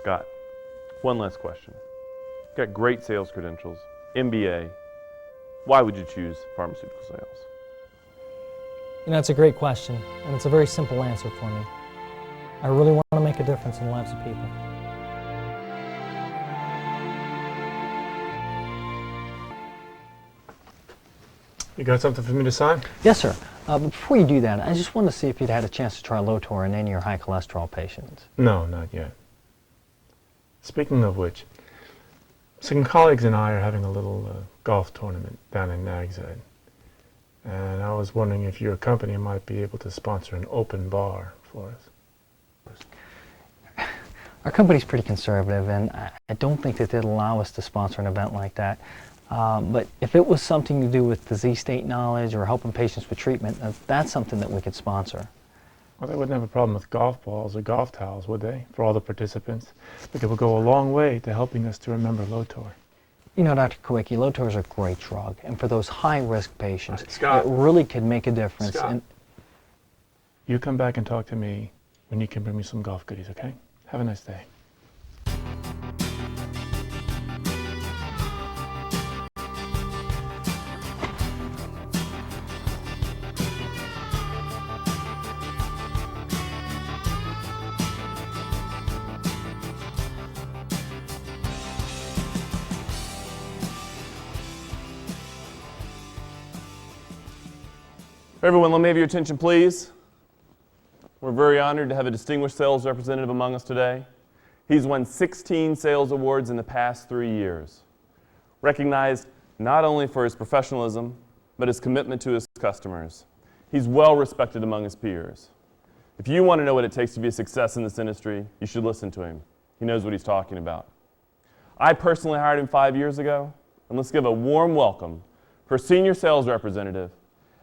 Scott, one last question. Got great sales credentials, MBA. Why would you choose pharmaceutical sales? You know, it's a great question, and it's a very simple answer for me. I really want to make a difference in the lives of people. You got something for me to sign? Yes, sir. Before you do that, I just wanted to see if you'd had a chance to try Lotor in any of your high cholesterol patients. No, not yet. Speaking of which, some colleagues and I are having a little golf tournament down in Nags Head. And I was wondering if your company might be able to sponsor an open bar for us. Our company's pretty conservative, and I don't think that they'd allow us to sponsor an event like that. But if it was something to do with disease state knowledge or helping patients with treatment, that's something that we could sponsor. Well, they wouldn't have a problem with golf balls or golf towels, would they, for all the participants? But it would go a long way to helping us to remember Lotor. You know, Dr. Kowicki, Lotor is a great drug, and for those high-risk patients, Scott. it really could make a difference. Scott. You come back and talk to me when you can bring me some golf goodies, okay? Have a nice day. Everyone, let me have your attention, please. We're very honored to have a distinguished sales representative among us today. He's won 16 sales awards in the past 3 years, recognized not only for his professionalism, but his commitment to his customers. He's well respected among his peers. If you want to know what it takes to be a success in this industry, you should listen to him. He knows what he's talking about. I personally hired him 5 years ago, and let's give a warm welcome for senior sales representative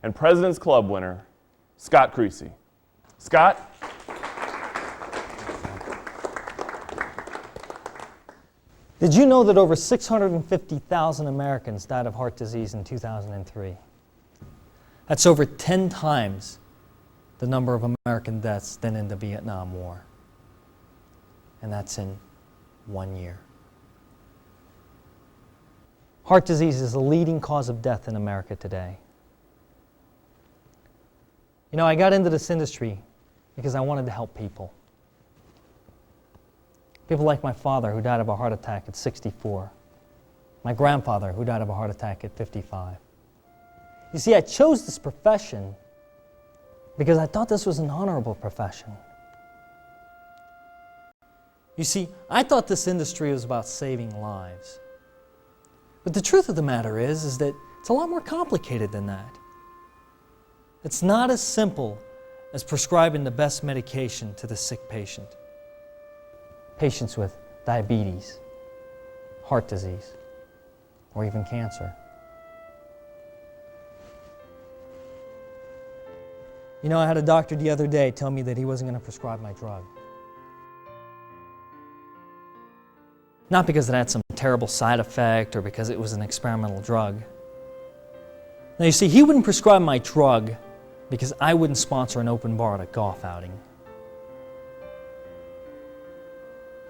and President's Club winner, Scott Creasy. Scott? Did you know that over 650,000 Americans died of heart disease in 2003? That's over 10 times the number of American deaths than in the Vietnam War. And that's in 1 year. Heart disease is the leading cause of death in America today. You know, I got into this industry because I wanted to help people. People like my father, who died of a heart attack at 64. My grandfather, who died of a heart attack at 55. You see, I chose this profession because I thought this was an honorable profession. You see, I thought this industry was about saving lives. But the truth of the matter is that it's a lot more complicated than that. It's not as simple as prescribing the best medication to the sick patient. Patients with diabetes, heart disease, or even cancer. You know, I had a doctor the other day tell me that he wasn't going to prescribe my drug. Not because it had some terrible side effect or because it was an experimental drug. Now you see, he wouldn't prescribe my drug because I wouldn't sponsor an open bar at a golf outing.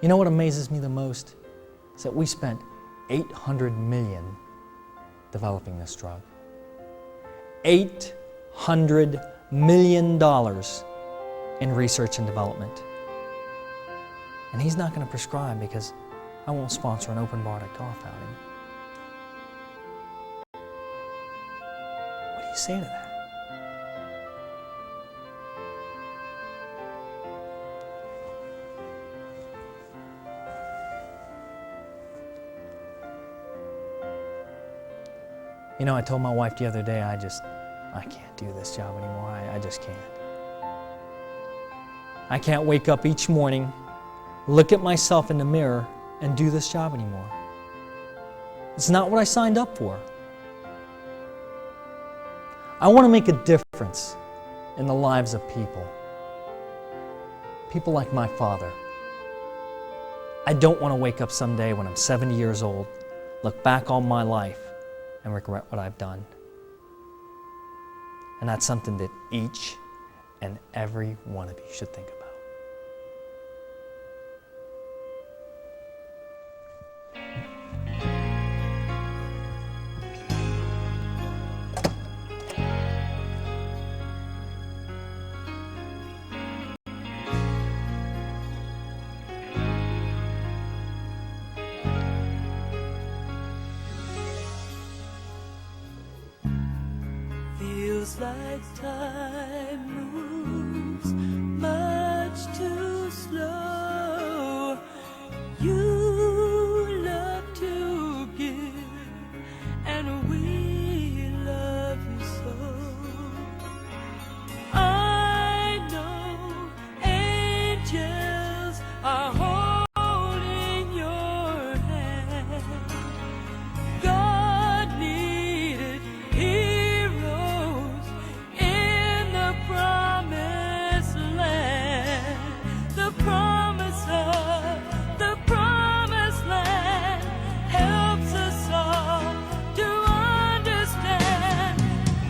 You know what amazes me the most? Is that we spent $800 million developing this drug. $800 million in research and development. And he's not going to prescribe because I won't sponsor an open bar at a golf outing. What do you say to that? You know, I told my wife the other day, I can't do this job anymore. I just can't. I can't wake up each morning, look at myself in the mirror, and do this job anymore. It's not what I signed up for. I want to make a difference in the lives of people. People like my father. I don't want to wake up someday when I'm 70 years old, look back on my life, and regret what I've done. And that's something that each and every one of you should think about. like time moves much too slow. You love to give, and we love you so. I know angels are holding your hand. God needed heroes in the promised land. The promise of the promised land helps us all to understand.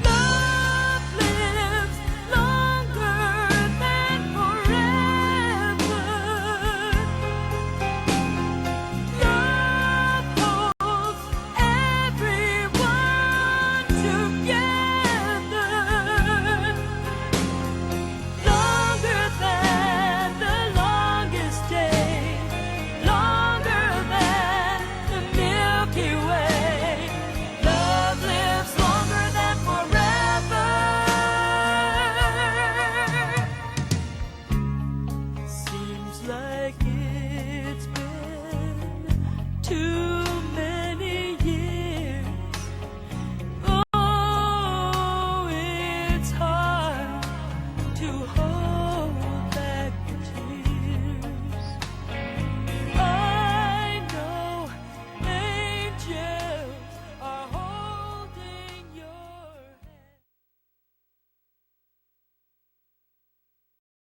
Love lives longer than forever. Love holds everyone together. Longer than the longest day, longer than the Milky Way. Love lives longer than forever. Seems like it's been too many years. Oh, it's hard to hold